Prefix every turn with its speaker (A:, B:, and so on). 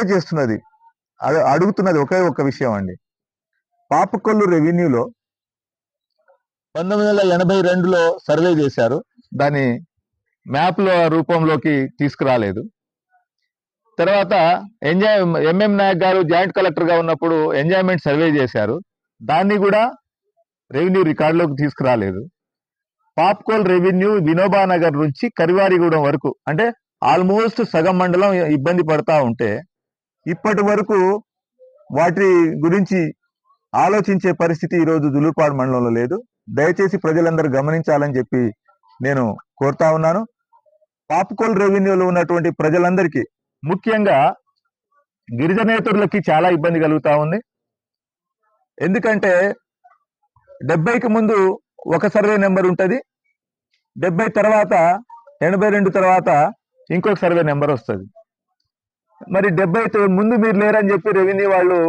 A: Request చేస్తున్నది, అడుగుతున్నది ఒకే ఒక్క విషయం అండి. పాపకొల్లు రెవెన్యూలో 1982లో సర్వే చేశారు, దాన్ని మ్యాప్ల రూపంలోకి తీసుకురాలేదు. తర్వాత ఎంఎం నాయక్ గారు జాయింట్ కలెక్టర్గా ఉన్నప్పుడు ఎంజాయ్మెంట్ సర్వే చేశారు, దాన్ని కూడా రెవెన్యూ రికార్డులోకి తీసుకురాలేదు. పాప్కోల్ రెవెన్యూ వినోబా నగర్ నుంచి కరివారిగూడెం వరకు, అంటే ఆల్మోస్ట్ సగం మండలం ఇబ్బంది పడతా ఉంటే ఇప్పటి వరకు వాటి గురించి ఆలోచించే పరిస్థితి ఈరోజు దులుపాడు మండలంలో లేదు. దయచేసి ప్రజలందరూ గమనించాలని చెప్పి నేను కోరుతా ఉన్నాను. పాప్కోల్ రెవెన్యూలో ఉన్నటువంటి ప్రజలందరికీ, ముఖ్యంగా గిరిజనేతరులకి చాలా ఇబ్బంది కలుగుతా ఉంది. ఎందుకంటే 70కి ముందు ఒక సర్వే నెంబర్ ఉంటుంది, 70 తర్వాత 82 తర్వాత ఇంకొక సర్వే నెంబర్ వస్తుంది. మరి 70 ముందు మీరు లేరని చెప్పి రెవెన్యూ వాళ్ళు